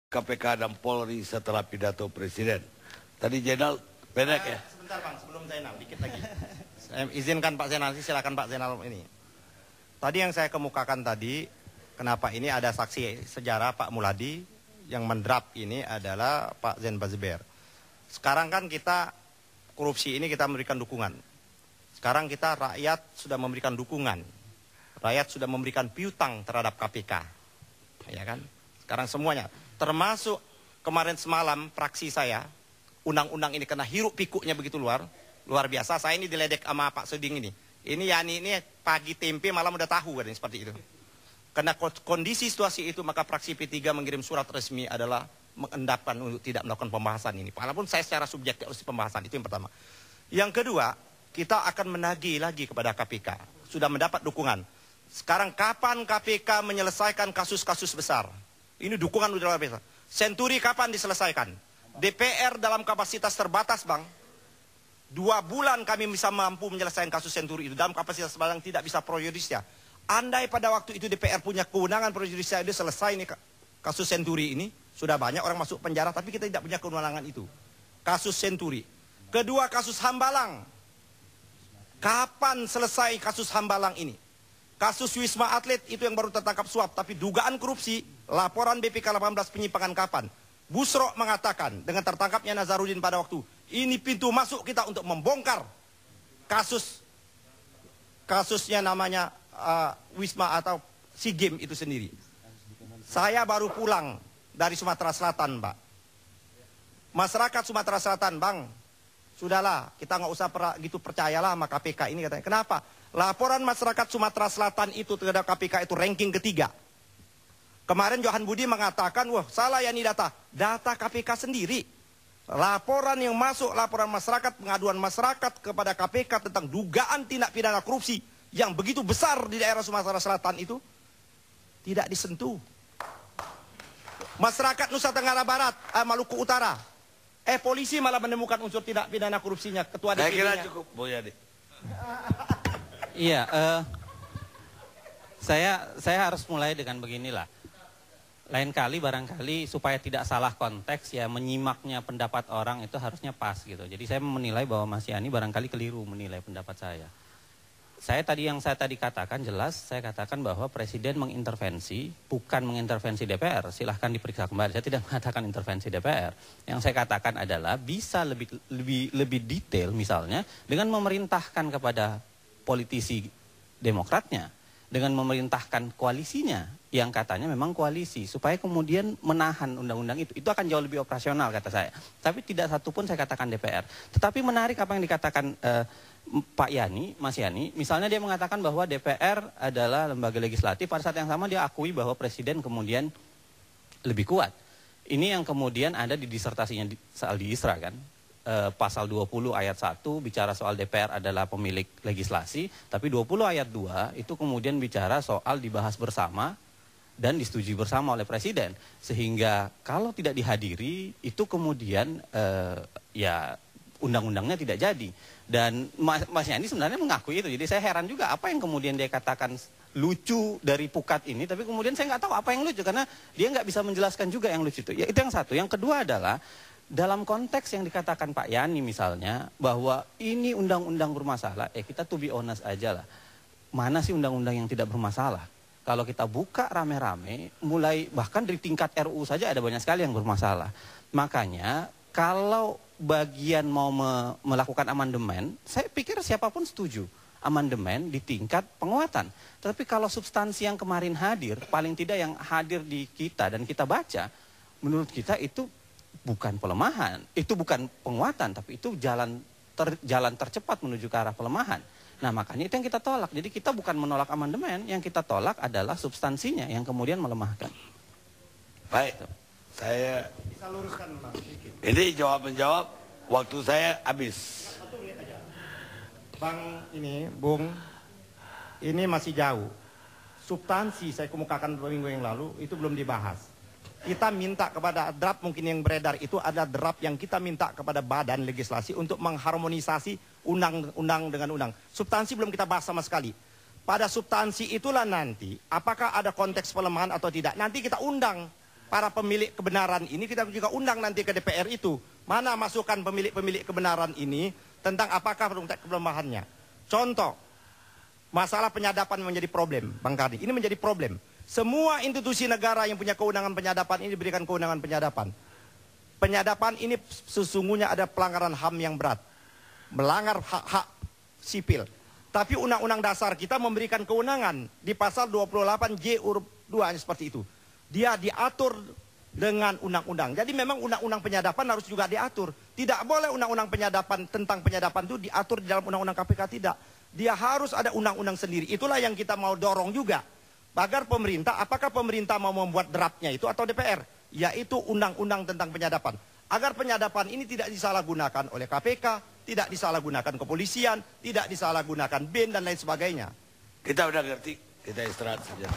KPK dan Polri setelah pidato Presiden. Tadi Jenal pendek ya? Sebentar Bang, sebelum Zainal, dikit lagi. Saya izinkan Pak Zainal, silakan Pak Zainal ini. Tadi yang saya kemukakan tadi, kenapa ini ada saksi sejarah Pak Muladi, yang mendrap ini adalah Pak Zain Bazber. Sekarang kan kita, korupsi ini kita memberikan dukungan. Sekarang kita rakyat sudah memberikan dukungan. Rakyat sudah memberikan piutang terhadap KPK. Ya kan? Sekarang semuanya. Termasuk kemarin semalam fraksi saya, undang-undang ini kena hiruk pikuknya begitu luar biasa. Saya ini diledek sama Pak Suding ini. Ini Yani ini pagi tempe malam udah tahu kan seperti itu. Karena kondisi situasi itu maka fraksi P3 mengirim surat resmi adalah mengendapkan untuk tidak melakukan pembahasan ini. Walaupun saya secara subjektif harus pembahasan, itu yang pertama. Yang kedua, kita akan menagih lagi kepada KPK. Sudah mendapat dukungan. Sekarang kapan KPK menyelesaikan kasus-kasus besar? Ini dukungan udah luar biasa. Senturi kapan diselesaikan? DPR dalam kapasitas terbatas Bang. 2 bulan kami bisa mampu menyelesaikan kasus Senturi itu. Dalam kapasitas terbatas tidak bisa pro justisia. Andai pada waktu itu DPR punya kewenangan pro justisia, dia selesai nih kasus Senturi ini. Sudah banyak orang masuk penjara, tapi kita tidak punya kewenangan itu. Kasus Senturi. Kedua, kasus Hambalang. Kapan selesai kasus Hambalang ini? Kasus Wisma Atlet itu yang baru tertangkap suap, tapi dugaan korupsi, laporan BPK 18 penyimpangan kapan? Busro mengatakan dengan tertangkapnya Nazarudin pada waktu, ini pintu masuk kita untuk membongkar kasusnya namanya Wisma atau SEA Games itu sendiri. Saya baru pulang dari Sumatera Selatan, Pak. Masyarakat Sumatera Selatan, Bang, sudahlah, kita nggak usah gitu percayalah sama KPK ini katanya. Kenapa? Laporan masyarakat Sumatera Selatan itu terhadap KPK itu ranking ketiga. Kemarin Johan Budi mengatakan, wah salah ya ini data KPK sendiri. Laporan yang masuk, laporan masyarakat, pengaduan masyarakat kepada KPK tentang dugaan tindak pidana korupsi yang begitu besar di daerah Sumatera Selatan itu tidak disentuh. Masyarakat Nusa Tenggara Barat, Maluku Utara, polisi malah menemukan unsur tindak pidana korupsinya, ketua DPD-nya. Saya kira cukup, Boyadi. Iya, saya harus mulai dengan beginilah. Lain kali barangkali supaya tidak salah konteks ya menyimaknya pendapat orang itu harusnya pas gitu. Jadi saya menilai bahwa Mas Yani barangkali keliru menilai pendapat saya. Saya tadi katakan jelas, saya katakan bahwa Presiden mengintervensi, bukan mengintervensi DPR. Silahkan diperiksa kembali. Saya tidak mengatakan intervensi DPR. Yang saya katakan adalah bisa lebih detail misalnya dengan memerintahkan kepada politisi demokratnya, dengan memerintahkan koalisinya yang katanya memang koalisi supaya kemudian menahan undang-undang itu akan jauh lebih operasional kata saya. Tapi tidak satupun saya katakan DPR. Tetapi menarik apa yang dikatakan Pak Yani, Mas Yani, misalnya dia mengatakan bahwa DPR adalah lembaga legislatif, pada saat yang sama dia akui bahwa Presiden kemudian lebih kuat. Ini yang kemudian ada di disertasinya Saldi Isra kan. Pasal 20 ayat 1 bicara soal DPR adalah pemilik legislasi, tapi 20 ayat 2 itu kemudian bicara soal dibahas bersama dan disetujui bersama oleh Presiden. Sehingga kalau tidak dihadiri itu kemudian ya undang-undangnya tidak jadi. Dan Mas Yani sebenarnya mengakui itu. Jadi saya heran juga apa yang kemudian dia katakan lucu dari Pukat ini, tapi kemudian saya nggak tahu apa yang lucu karena dia nggak bisa menjelaskan juga yang lucu itu. Ya itu yang satu. Yang kedua adalah dalam konteks yang dikatakan Pak Yani misalnya bahwa ini undang-undang bermasalah, kita to be honest aja lah. Mana sih undang-undang yang tidak bermasalah? Kalau kita buka rame-rame, mulai bahkan dari tingkat RUU saja ada banyak sekali yang bermasalah. Makanya kalau bagian mau melakukan amandemen, saya pikir siapapun setuju amandemen di tingkat penguatan. Tapi kalau substansi yang kemarin hadir, paling tidak yang hadir di kita dan kita baca, menurut kita itu bukan pelemahan, itu bukan penguatan, tapi itu jalan tercepat menuju ke arah pelemahan. Nah makanya itu yang kita tolak. Jadi kita bukan menolak amandemen, yang kita tolak adalah substansinya yang kemudian melemahkan. Baik, saya Bisa luruskan Bang, sedikit. ini jawab-menjawab, waktu saya habis. Bang Bung, ini masih jauh. Substansi saya kemukakan beberapa minggu yang lalu itu belum dibahas. Kita minta kepada draft mungkin yang beredar itu ada draft yang kita minta kepada badan legislasi untuk mengharmonisasi undang-undang dengan undang. Substansi belum kita bahas sama sekali. Pada substansi itulah nanti apakah ada konteks pelemahan atau tidak. Nanti kita undang para pemilik kebenaran ini kita juga undang nanti ke DPR itu. Mana masukan pemilik-pemilik kebenaran ini tentang apakah kelemahannya. Contoh, masalah penyadapan menjadi problem, Bang Kardi. Ini menjadi problem. Semua institusi negara yang punya kewenangan penyadapan ini diberikan kewenangan penyadapan. Penyadapan ini sesungguhnya ada pelanggaran HAM yang berat. Melanggar hak-hak sipil. Tapi Undang-Undang Dasar kita memberikan kewenangan di pasal 28J huruf 2 seperti itu. Dia diatur dengan undang-undang. Jadi memang undang-undang penyadapan harus juga diatur. Tidak boleh undang-undang penyadapan tentang penyadapan itu diatur di dalam undang-undang KPK, tidak. Dia harus ada undang-undang sendiri. Itulah yang kita mau dorong juga. Agar pemerintah, apakah pemerintah mau membuat draftnya itu atau DPR? Yaitu undang-undang tentang penyadapan. Agar penyadapan ini tidak disalahgunakan oleh KPK, tidak disalahgunakan kepolisian, tidak disalahgunakan BIN dan lain sebagainya. Kita udah ngerti, kita istirahat saja.